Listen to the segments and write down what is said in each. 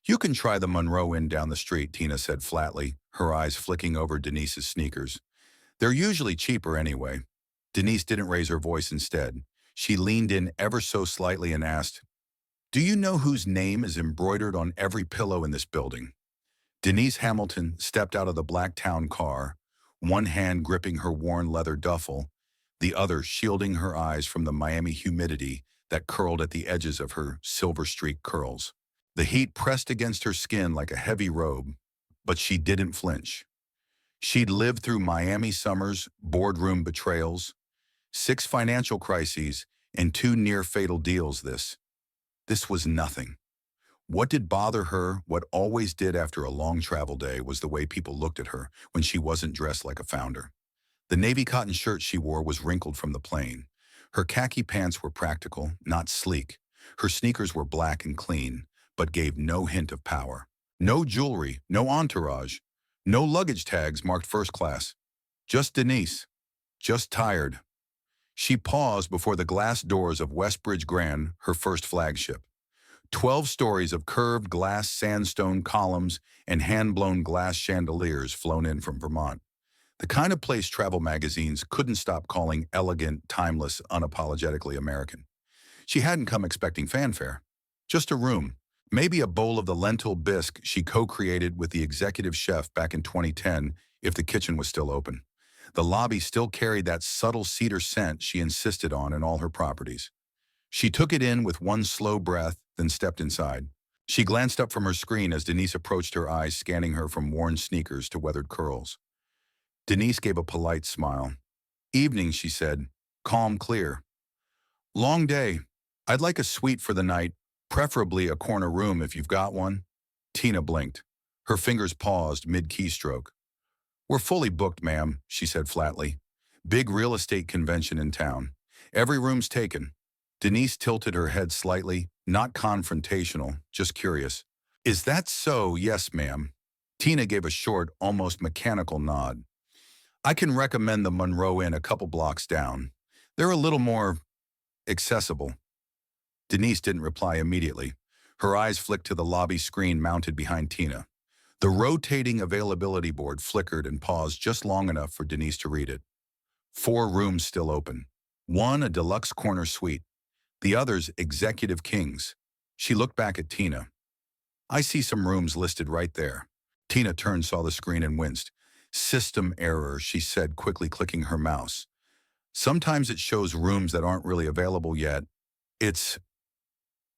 You can try the Monroe Inn down the street, Tina said flatly, her eyes flicking over Denise's sneakers. They're usually cheaper anyway. Denise didn't raise her voice instead. She leaned in ever so slightly and asked, "Do you know whose name is embroidered on every pillow in this building?" Denise Hamilton stepped out of the black town car, one hand gripping her worn leather duffel, the other shielding her eyes from the Miami humidity that curled at the edges of her silver-streaked curls. The heat pressed against her skin like a heavy robe, but she didn't flinch. She'd lived through Miami summers, boardroom betrayals, 6 financial crises, and 2 near-fatal deals. This was nothing. What did bother her, what always did after a long travel day, was the way people looked at her when she wasn't dressed like a founder. The navy cotton shirt she wore was wrinkled from the plane. Her khaki pants were practical, not sleek. Her sneakers were black and clean, but gave no hint of power. No jewelry, no entourage, no luggage tags marked first class. Just Denise. Just tired. She paused before the glass doors of Westbridge Grand, her first flagship. 12 stories of curved glass sandstone columns and hand-blown glass chandeliers flown in from Vermont. The kind of place travel magazines couldn't stop calling elegant, timeless, unapologetically American. She hadn't come expecting fanfare. Just a room, maybe a bowl of the lentil bisque she co-created with the executive chef back in 2010 if the kitchen was still open. The lobby still carried that subtle cedar scent she insisted on in all her properties. She took it in with one slow breath, then stepped inside. She glanced up from her screen as Denise approached, her eyes scanning her from worn sneakers to weathered curls. Denise gave a polite smile. "Evening," she said, calm, clear. "Long day. I'd like a suite for the night, preferably a corner room if you've got one." Tina blinked. Her fingers paused mid-keystroke. "We're fully booked, ma'am," she said flatly. "Big real estate convention in town. Every room's taken." Denise tilted her head slightly, not confrontational, just curious. "Is that so?" "Yes, ma'am." Tina gave a short, almost mechanical nod. "I can recommend the Monroe Inn a couple blocks down. They're a little more accessible." Denise didn't reply immediately. Her eyes flicked to the lobby screen mounted behind Tina. The rotating availability board flickered and paused just long enough for Denise to read it. 4 rooms still open. One a deluxe corner suite. The others executive kings. She looked back at Tina. "I see some rooms listed right there." Tina turned, saw the screen, and winced. "System error," she said, quickly clicking her mouse. "Sometimes it shows rooms that aren't really available yet. It's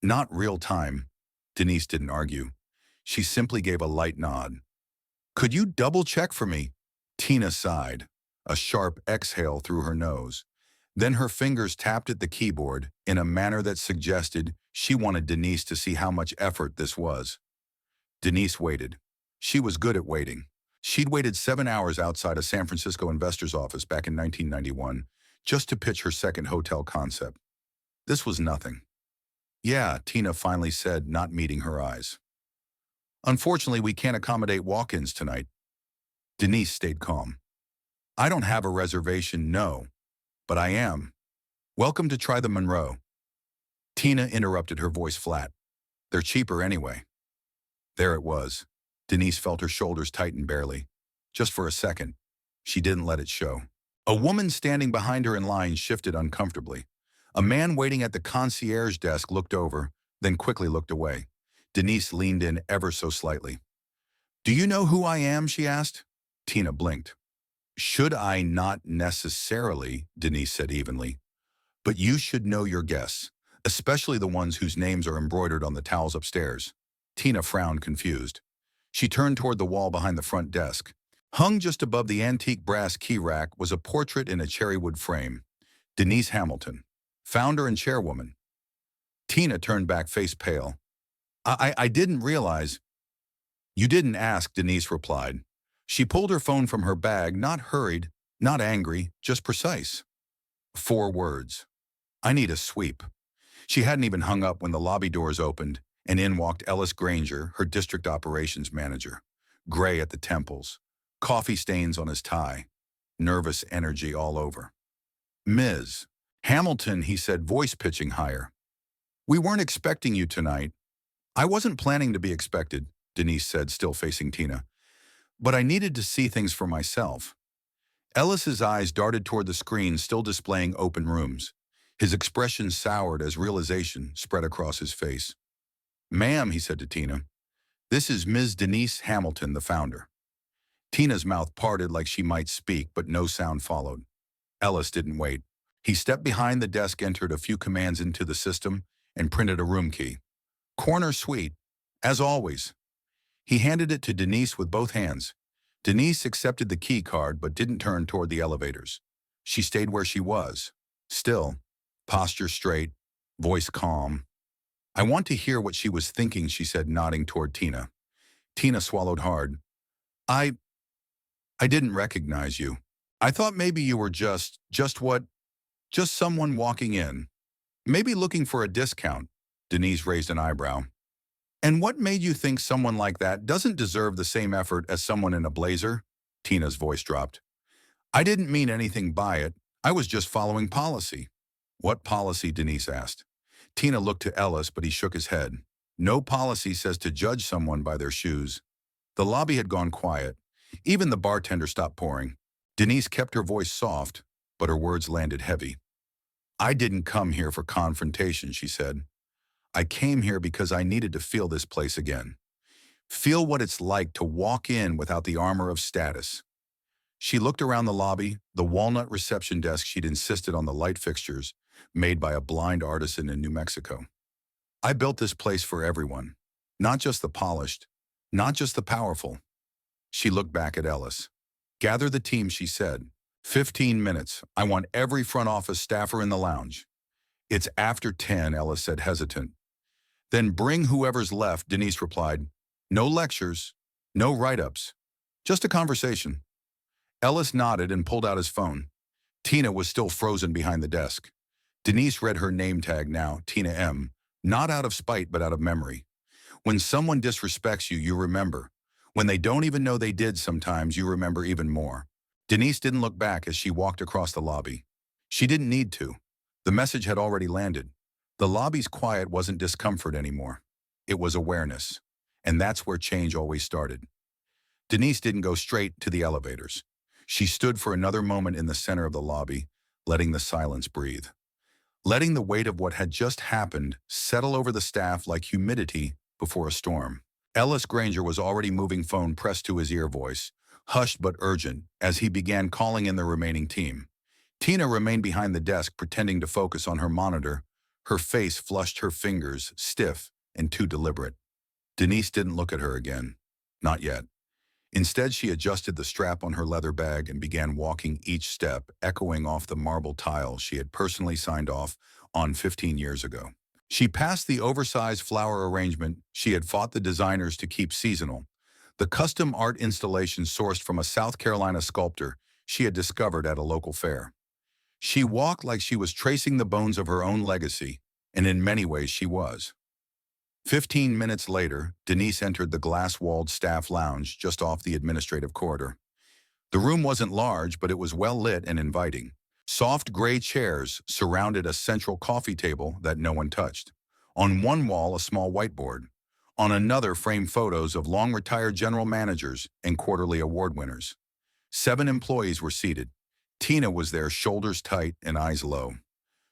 not real time." Denise didn't argue. She simply gave a light nod. "Could you double-check for me?" Tina sighed, a sharp exhale through her nose. Then her fingers tapped at the keyboard in a manner that suggested she wanted Denise to see how much effort this was. Denise waited. She was good at waiting. She'd waited 7 hours outside a San Francisco investor's office back in 1991 just to pitch her second hotel concept. This was nothing. "Yeah," Tina finally said, not meeting her eyes. "Unfortunately, we can't accommodate walk-ins tonight." Denise stayed calm. "I don't have a reservation, no. But I am. Welcome to try the Monroe." Tina interrupted, her voice flat. "They're cheaper anyway." There it was. Denise felt her shoulders tighten barely. Just for a second. She didn't let it show. A woman standing behind her in line shifted uncomfortably. A man waiting at the concierge desk looked over, then quickly looked away. Denise leaned in ever so slightly. "Do you know who I am?" she asked. Tina blinked. "Should I? Not necessarily," Denise said evenly. "But you should know your guests, especially the ones whose names are embroidered on the towels upstairs." Tina frowned, confused. She turned toward the wall behind the front desk. Hung just above the antique brass key rack was a portrait in a cherrywood frame. Denise Hamilton, founder and chairwoman. Tina turned back, face pale. I didn't realize." "You didn't ask," Denise replied. She pulled her phone from her bag, not hurried, not angry, just precise. 4 words. "I need a sweep." She hadn't even hung up when the lobby doors opened, and in walked Ellis Granger, her district operations manager. Gray at the temples, coffee stains on his tie, nervous energy all over. "Ms. Hamilton," he said, voice pitching higher. "We weren't expecting you tonight. I wasn't planning to be expected, Denise said, still facing Tina. But I needed to see things for myself. Ellis's eyes darted toward the screen still displaying open rooms. His expression soured as realization spread across his face. Ma'am, he said to Tina, this is Ms. Denise Hamilton, the founder. Tina's mouth parted like she might speak, but no sound followed. Ellis didn't wait. He stepped behind the desk, entered a few commands into the system, and printed a room key. Corner suite, as always. He handed it to Denise with both hands. Denise accepted the key card but didn't turn toward the elevators. She stayed where she was, still, posture straight, voice calm. I want to hear what she was thinking, she said, nodding toward Tina. Tina swallowed hard. I didn't recognize you. I thought maybe you were just what? Just someone walking in. Maybe looking for a discount. Denise raised an eyebrow. And what made you think someone like that doesn't deserve the same effort as someone in a blazer? Tina's voice dropped. I didn't mean anything by it. I was just following policy. What policy? Denise asked. Tina looked to Ellis, but he shook his head. No policy says to judge someone by their shoes. The lobby had gone quiet. Even the bartender stopped pouring. Denise kept her voice soft, but her words landed heavy. I didn't come here for confrontation, she said. I came here because I needed to feel this place again. Feel what it's like to walk in without the armor of status. She looked around the lobby, the walnut reception desk she'd insisted on the light fixtures, made by a blind artisan in New Mexico. I built this place for everyone, not just the polished, not just the powerful. She looked back at Ellis. Gather the team, she said. 15 minutes. I want every front office staffer in the lounge. It's after 10, Ellis said, hesitant. Then bring whoever's left, Denise replied. No lectures, no write-ups, just a conversation. Ellis nodded and pulled out his phone. Tina was still frozen behind the desk. Denise read her name tag now, Tina M., not out of spite but out of memory. When someone disrespects you, you remember. When they don't even know they did sometimes, you remember even more. Denise didn't look back as she walked across the lobby. She didn't need to. The message had already landed. The lobby's quiet wasn't discomfort anymore. It was awareness. And that's where change always started. Denise didn't go straight to the elevators. She stood for another moment in the center of the lobby, letting the silence breathe. Letting the weight of what had just happened settle over the staff like humidity before a storm. Ellis Granger was already moving, phone pressed to his ear, voice, hushed but urgent, as he began calling in the remaining team. Tina remained behind the desk, pretending to focus on her monitor. Her face flushed, her fingers stiff and too deliberate. Denise didn't look at her again. Not yet. Instead, she adjusted the strap on her leather bag and began walking each step, echoing off the marble tile she had personally signed off on 15 years ago. She passed the oversized flower arrangement she had fought the designers to keep seasonal, the custom art installation sourced from a South Carolina sculptor she had discovered at a local fair. She walked like she was tracing the bones of her own legacy, and in many ways she was. 15 minutes later, Denise entered the glass-walled staff lounge just off the administrative corridor. The room wasn't large, but it was well lit and inviting. Soft gray chairs surrounded a central coffee table that no one touched. On one wall, a small whiteboard. On another, framed photos of long-retired general managers and quarterly award winners. 7 employees were seated. Tina was there, shoulders tight and eyes low.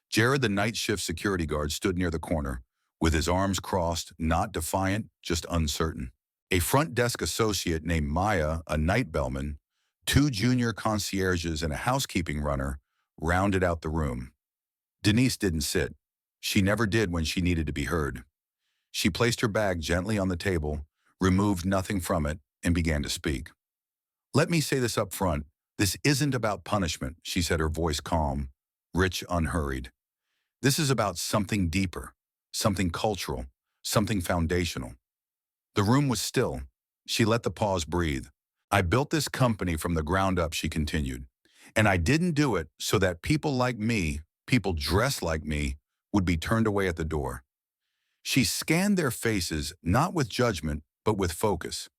Jared, the night shift security guard, stood near the corner, with his arms crossed, not defiant, just uncertain. A front desk associate named Maya, a night bellman, 2 junior concierges and a housekeeping runner rounded out the room. Denise didn't sit. She never did when she needed to be heard. She placed her bag gently on the table, removed nothing from it, and began to speak. Let me say this up front. This isn't about punishment, she said, her voice calm, rich, unhurried. This is about something deeper, something cultural, something foundational. The room was still. She let the pause breathe. I built this company from the ground up, she continued. And I didn't do it so that people like me, people dressed like me, would be turned away at the door. She scanned their faces, not with judgment, but with focus.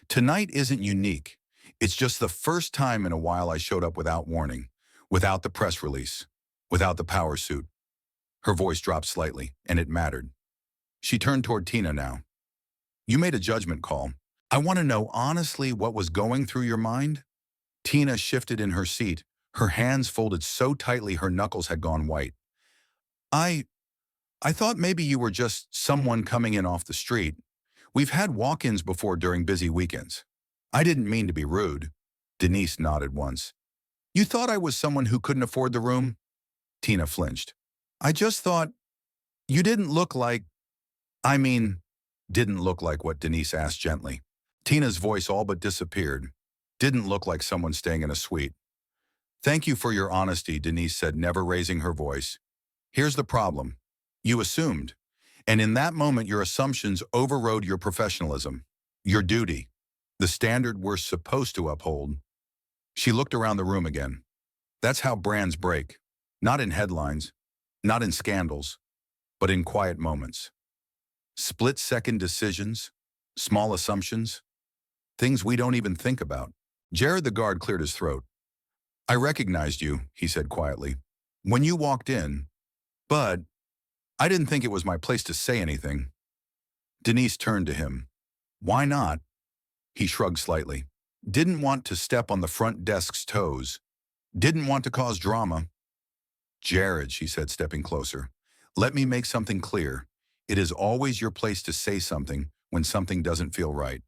Tonight isn't unique. It's just the first time in a while I showed up without warning, without the press release, without the power suit. Her voice dropped slightly, and it mattered. She turned toward Tina now. You made a judgment call. I want to know honestly what was going through your mind? Tina shifted in her seat, her hands folded so tightly her knuckles had gone white. I, I thought maybe you were just someone coming in off the street. We've had walk-ins before during busy weekends. I didn't mean to be rude. Denise nodded once. You thought I was someone who couldn't afford the room? Tina flinched. I just thought you didn't look like, I mean, didn't look like what Denise asked gently. Tina's voice all but disappeared. Didn't look like someone staying in a suite. Thank you for your honesty, Denise said, never raising her voice. Here's the problem. You assumed. And in that moment, your assumptions overrode your professionalism, your duty, the standard we're supposed to uphold. She looked around the room again. That's how brands break. Not in headlines, not in scandals, but in quiet moments. Split-second decisions, small assumptions, things we don't even think about. Jared the guard cleared his throat. I recognized you, he said quietly, when you walked in, but I didn't think it was my place to say anything. Denise turned to him. Why not? He shrugged slightly. Didn't want to step on the front desk's toes. Didn't want to cause drama. Jared, she said, stepping closer, let me make something clear. It is always your place to say something when something doesn't feel right.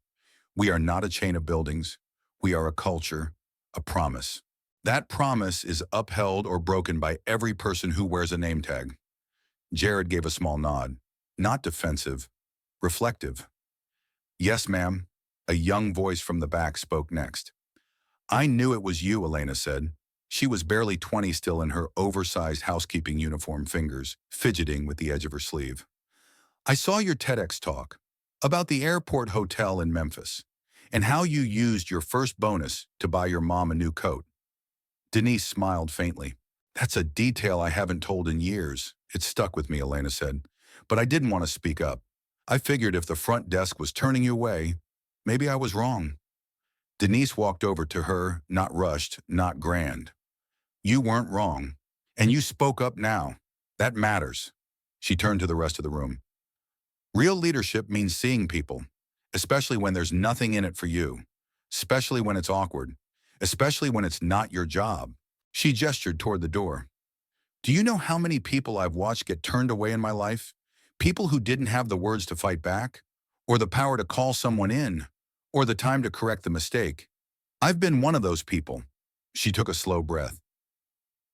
We are not a chain of buildings. We are a culture, a promise. That promise is upheld or broken by every person who wears a name tag. Jared gave a small nod, not defensive, reflective. Yes, ma'am. A young voice from the back spoke next. I knew it was you, Elena said. She was barely 20 still in her oversized housekeeping uniform, fingers fidgeting with the edge of her sleeve. I saw your TEDx talk about the airport hotel in Memphis and how you used your first bonus to buy your mom a new coat. Denise smiled faintly. That's a detail I haven't told in years. It stuck with me, Elena said. But I didn't want to speak up. I figured if the front desk was turning you away, maybe I was wrong. Denise walked over to her, not rushed, not grand. You weren't wrong. And you spoke up now. That matters. She turned to the rest of the room. Real leadership means seeing people, especially when there's nothing in it for you, especially when it's awkward, especially when it's not your job. She gestured toward the door. Do you know how many people I've watched get turned away in my life? People who didn't have the words to fight back, or the power to call someone in, or the time to correct the mistake. I've been one of those people. She took a slow breath.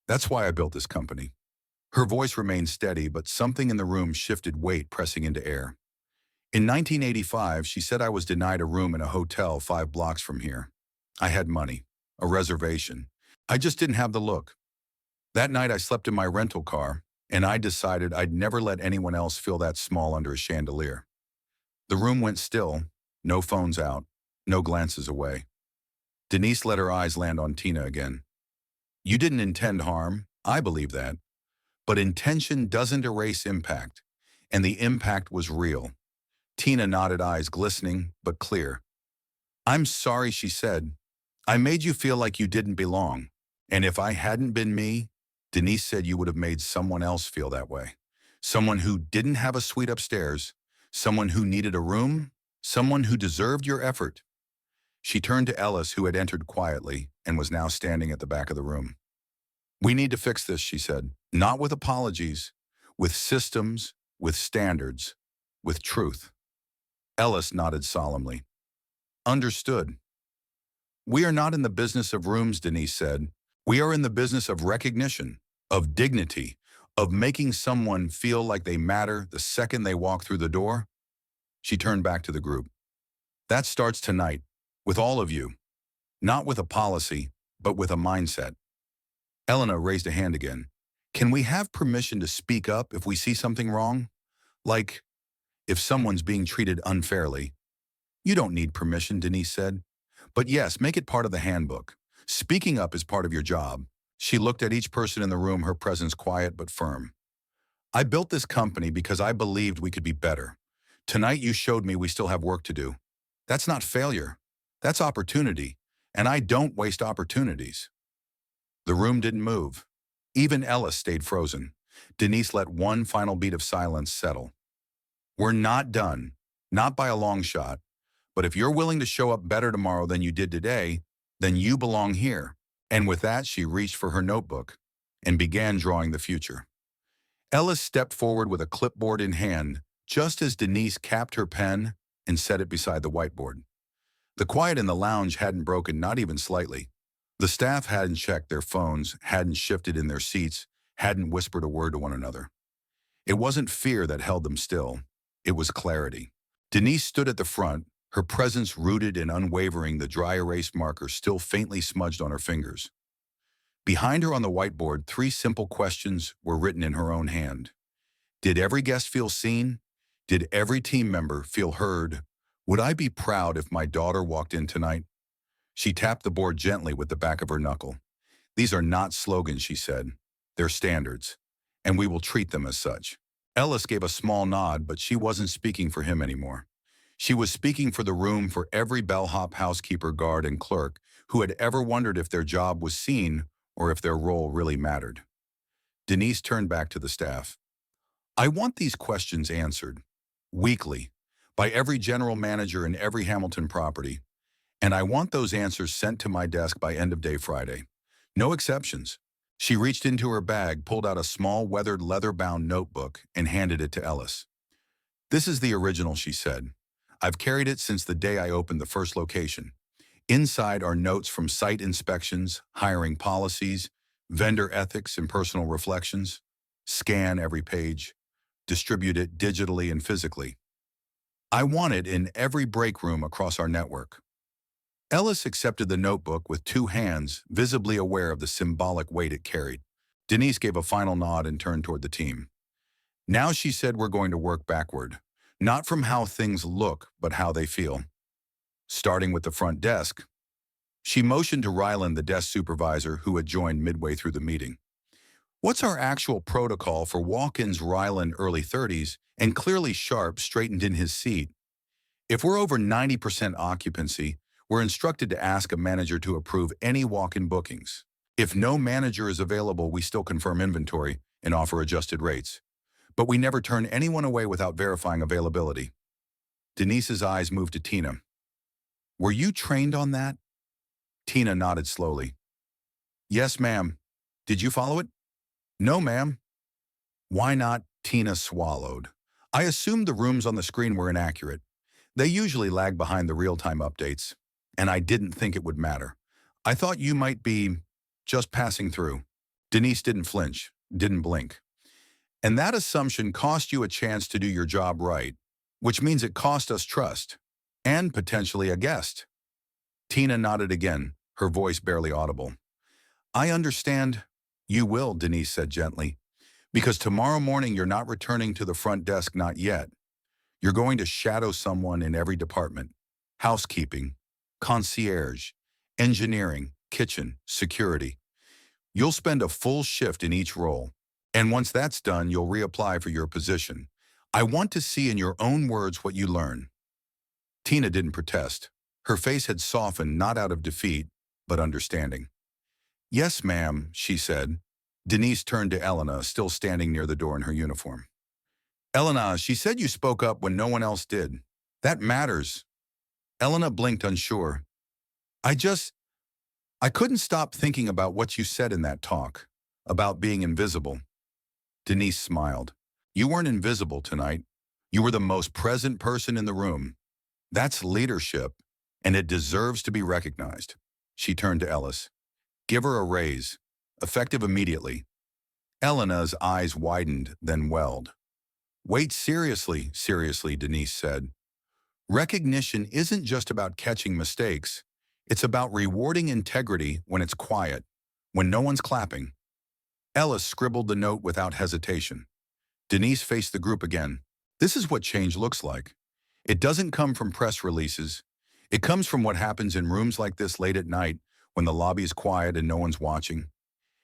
That's why I built this company. Her voice remained steady, but something in the room shifted weight, pressing into air. In 1985, she said I was denied a room in a hotel 5 blocks from here. I had money, a reservation. I just didn't have the look. That night I slept in my rental car, and I decided I'd never let anyone else feel that small under a chandelier. The room went still, no phones out, no glances away. Denise let her eyes land on Tina again. You didn't intend harm, I believe that. But intention doesn't erase impact, and the impact was real. Tina nodded, eyes glistening but clear. I'm sorry, she said. I made you feel like you didn't belong. And if I hadn't been me, Denise said you would have made someone else feel that way. Someone who didn't have a suite upstairs, someone who needed a room, someone who deserved your effort. She turned to Ellis, who had entered quietly and was now standing at the back of the room. We need to fix this, she said, not with apologies, with systems, with standards, with truth. Ellis nodded solemnly. Understood. We are not in the business of rooms, Denise said. We are in the business of recognition, of dignity, of making someone feel like they matter the second they walk through the door. She turned back to the group. That starts tonight, with all of you. Not with a policy, but with a mindset. Elena raised a hand again. Can we have permission to speak up if we see something wrong? Like, if someone's being treated unfairly. You don't need permission, Denise said. But yes, make it part of the handbook. Speaking up is part of your job. She looked at each person in the room, her presence quiet but firm. I built this company because I believed we could be better. Tonight you showed me we still have work to do. That's not failure. That's opportunity. And I don't waste opportunities. The room didn't move. Even Ellis stayed frozen. Denise let one final beat of silence settle. We're not done. Not by a long shot, but if you're willing to show up better tomorrow than you did today, then you belong here. And with that, she reached for her notebook and began drawing the future. Ellis stepped forward with a clipboard in hand, just as Denise capped her pen and set it beside the whiteboard. The quiet in the lounge hadn't broken, not even slightly. The staff hadn't checked their phones, hadn't shifted in their seats, hadn't whispered a word to one another. It wasn't fear that held them still. It was clarity. Denise stood at the front, her presence rooted and unwavering, the dry erase marker still faintly smudged on her fingers. Behind her on the whiteboard, 3 simple questions were written in her own hand. Did every guest feel seen? Did every team member feel heard? Would I be proud if my daughter walked in tonight? She tapped the board gently with the back of her knuckle. These are not slogans, she said. They're standards, and we will treat them as such. Ellis gave a small nod, but she wasn't speaking for him anymore. She was speaking for the room, for every bellhop, housekeeper, guard, and clerk who had ever wondered if their job was seen or if their role really mattered. Denise turned back to the staff. I want these questions answered, weekly, by every general manager in every Hamilton property, and I want those answers sent to my desk by end of day Friday. No exceptions. She reached into her bag, pulled out a small weathered leather-bound notebook, and handed it to Ellis. This is the original, she said. I've carried it since the day I opened the first location. Inside are notes from site inspections, hiring policies, vendor ethics, and personal reflections. Scan every page. Distribute it digitally and physically. I want it in every break room across our network. Ellis accepted the notebook with 2 hands, visibly aware of the symbolic weight it carried. Denise gave a final nod and turned toward the team. Now, she said, we're going to work backward. Not from how things look, but how they feel. Starting with the front desk. She motioned to Ryland, the desk supervisor, who had joined midway through the meeting. What's our actual protocol for walk-ins? Ryland, early 30s, and clearly sharp, straightened in his seat. If we're over 90% occupancy, we're instructed to ask a manager to approve any walk-in bookings. If no manager is available, we still confirm inventory and offer adjusted rates. But we never turn anyone away without verifying availability. Denise's eyes moved to Tina. Were you trained on that? Tina nodded slowly. Yes, ma'am. Did you follow it? No, ma'am. Why not? Tina swallowed. I assumed the rooms on the screen were inaccurate. They usually lag behind the real-time updates, and I didn't think it would matter. I thought you might be just passing through. Denise didn't flinch, didn't blink. And that assumption cost you a chance to do your job right, which means it cost us trust, and potentially a guest. Tina nodded again, her voice barely audible. I understand. You will, Denise said gently, because tomorrow morning you're not returning to the front desk, not yet. You're going to shadow someone in every department: housekeeping, concierge, engineering, kitchen, security. You'll spend a full shift in each role, and once that's done, you'll reapply for your position. I want to see in your own words what you learn. Tina didn't protest. Her face had softened, not out of defeat, but understanding. Yes, ma'am, she said. Denise turned to Elena, still standing near the door in her uniform. Elena, she said you spoke up when no one else did. That matters. Elena blinked, unsure. I couldn't stop thinking about what you said in that talk, about being invisible. Denise smiled. You weren't invisible tonight. You were the most present person in the room. That's leadership, and it deserves to be recognized. She turned to Ellis. Give her a raise, effective immediately. Elena's eyes widened, then welled. Wait, seriously, Denise said. Recognition isn't just about catching mistakes. It's about rewarding integrity when it's quiet, when no one's clapping. Ellis scribbled the note without hesitation. Denise faced the group again. This is what change looks like. It doesn't come from press releases. It comes from what happens in rooms like this late at night, when the lobby is quiet and no one's watching.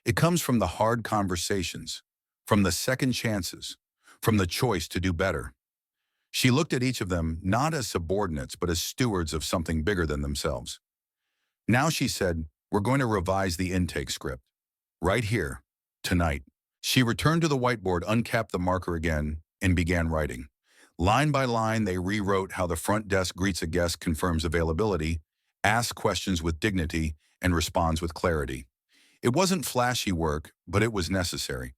It comes from the hard conversations, from the second chances, from the choice to do better. She looked at each of them not as subordinates, but as stewards of something bigger than themselves. Now, she said, we're going to revise the intake script. Right here, tonight. She returned to the whiteboard, uncapped the marker again, and began writing. Line by line, they rewrote how the front desk greets a guest, confirms availability, asks questions with dignity, and responds with clarity. It wasn't flashy work, but it was necessary.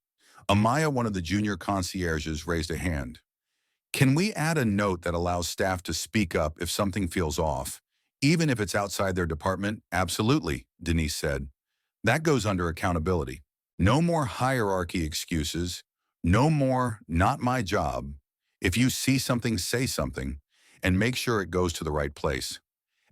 Amaya, one of the junior concierges, raised a hand. Can we add a note that allows staff to speak up if something feels off, even if it's outside their department? Absolutely, Denise said. That goes under accountability. No more hierarchy excuses. No more, not my job. If you see something, say something, and make sure it goes to the right place.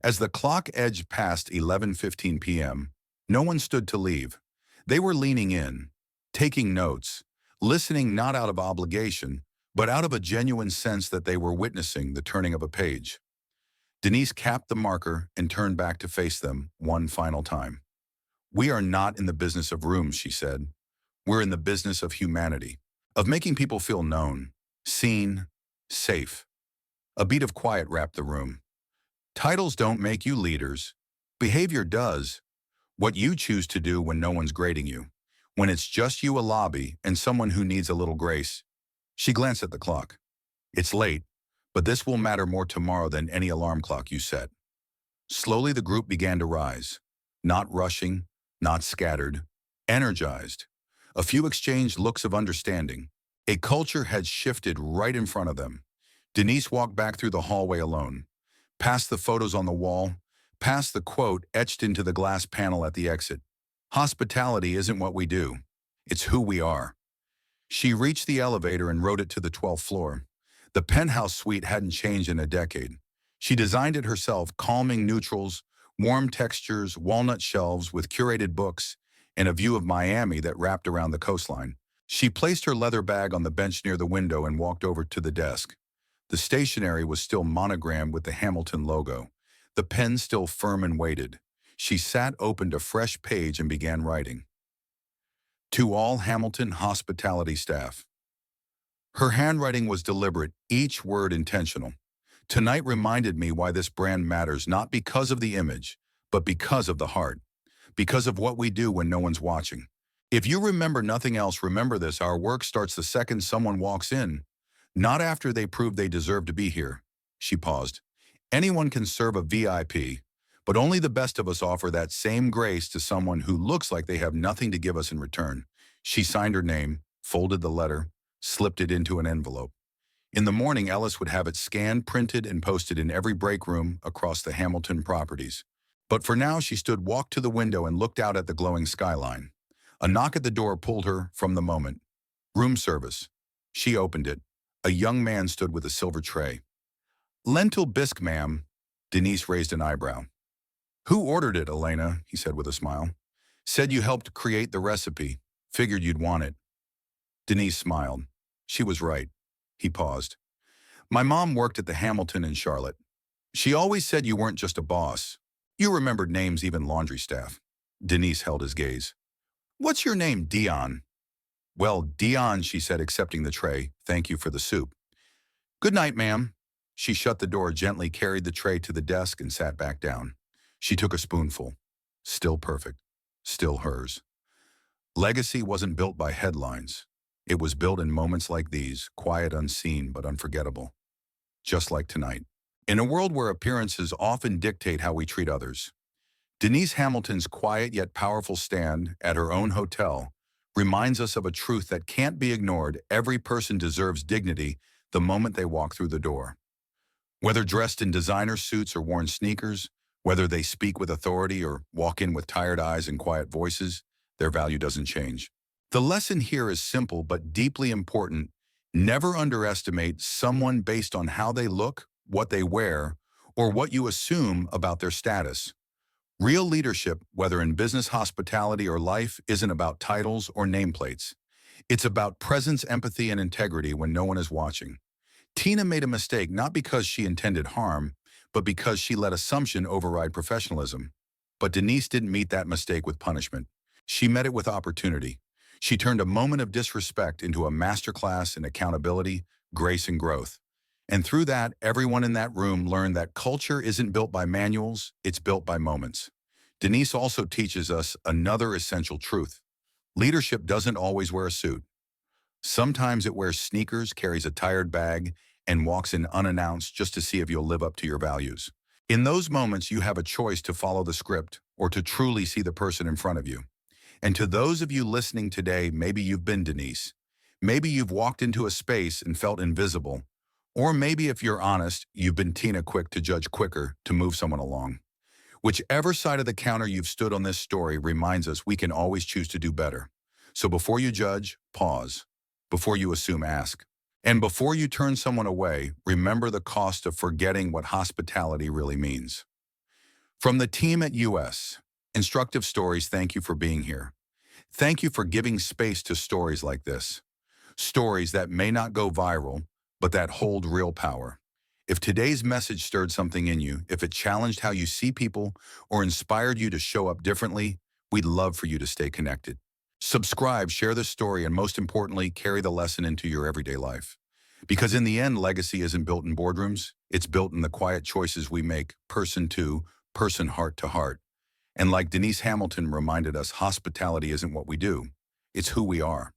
As the clock edged past 11:15 p.m., no one stood to leave. They were leaning in, taking notes, listening not out of obligation, but out of a genuine sense that they were witnessing the turning of a page. Denise capped the marker and turned back to face them one final time. We are not in the business of rooms, she said. We're in the business of humanity, of making people feel known, seen, safe. A beat of quiet wrapped the room. Titles don't make you leaders. Behavior does. What you choose to do when no one's grading you. When it's just you, a lobby, and someone who needs a little grace. She glanced at the clock. It's late, but this will matter more tomorrow than any alarm clock you set. Slowly the group began to rise. Not rushing, not scattered, energized. A few exchanged looks of understanding. A culture had shifted right in front of them. Denise walked back through the hallway alone, past the photos on the wall, past the quote etched into the glass panel at the exit. Hospitality isn't what we do. It's who we are. She reached the elevator and rode it to the 12th floor. The penthouse suite hadn't changed in a decade. She designed it herself, calming neutrals, warm textures, walnut shelves with curated books, and a view of Miami that wrapped around the coastline. She placed her leather bag on the bench near the window and walked over to the desk. The stationery was still monogrammed with the Hamilton logo. The pen still firm and weighted. She sat, opened a fresh page, and began writing. To all Hamilton hospitality staff. Her handwriting was deliberate, each word intentional. Tonight reminded me why this brand matters, not because of the image, but because of the heart. Because of what we do when no one's watching. If you remember nothing else, remember this: our work starts the second someone walks in, not after they prove they deserve to be here. She paused. Anyone can serve a VIP, but only the best of us offer that same grace to someone who looks like they have nothing to give us in return. She signed her name, folded the letter, slipped it into an envelope. In the morning, Ellis would have it scanned, printed, and posted in every break room across the Hamilton properties. But for now, she walked to the window and looked out at the glowing skyline. A knock at the door pulled her from the moment. Room service. She opened it. A young man stood with a silver tray. Lentil bisque, ma'am. Denise raised an eyebrow. Who ordered it, Elena? He said with a smile. Said you helped create the recipe. Figured you'd want it. Denise smiled. She was right. He paused. My mom worked at the Hamilton in Charlotte. She always said you weren't just a boss. You remembered names, even laundry staff. Denise held his gaze. What's your name, Dion? Well, Dion, she said, accepting the tray. Thank you for the soup. Good night, ma'am. She shut the door, gently carried the tray to the desk, and sat back down. She took a spoonful. Still perfect. Still hers. Legacy wasn't built by headlines. It was built in moments like these, quiet, unseen, but unforgettable. Just like tonight. In a world where appearances often dictate how we treat others, Denise Hamilton's quiet yet powerful stand at her own hotel reminds us of a truth that can't be ignored. Every person deserves dignity the moment they walk through the door. Whether dressed in designer suits or worn sneakers, whether they speak with authority or walk in with tired eyes and quiet voices, their value doesn't change. The lesson here is simple but deeply important. Never underestimate someone based on how they look, what they wear, or what you assume about their status. Real leadership, whether in business, hospitality, or life, isn't about titles or nameplates. It's about presence, empathy, and integrity when no one is watching. Tina made a mistake not because she intended harm, but because she let assumption override professionalism. But Denise didn't meet that mistake with punishment. She met it with opportunity. She turned a moment of disrespect into a masterclass in accountability, grace, and growth. And through that, everyone in that room learned that culture isn't built by manuals, it's built by moments. Denise also teaches us another essential truth. Leadership doesn't always wear a suit. Sometimes it wears sneakers, carries a tired bag, and walks in unannounced just to see if you'll live up to your values. In those moments, you have a choice to follow the script or to truly see the person in front of you. And to those of you listening today, maybe you've been Denise. Maybe you've walked into a space and felt invisible. Or maybe if you're honest, you've been Tina quick to judge quicker to move someone along. Whichever side of the counter you've stood on this story reminds us we can always choose to do better. So before you judge, pause. Before you assume, ask. And before you turn someone away, remember the cost of forgetting what hospitality really means. From the team at US, Instructive Stories, thank you for being here. Thank you for giving space to stories like this. Stories that may not go viral, but that hold real power. If today's message stirred something in you, if it challenged how you see people or inspired you to show up differently, we'd love for you to stay connected. Subscribe, share the story, and most importantly, carry the lesson into your everyday life. Because in the end, legacy isn't built in boardrooms, it's built in the quiet choices we make, person to person, heart to heart. And like Denise Hamilton reminded us, hospitality isn't what we do, it's who we are.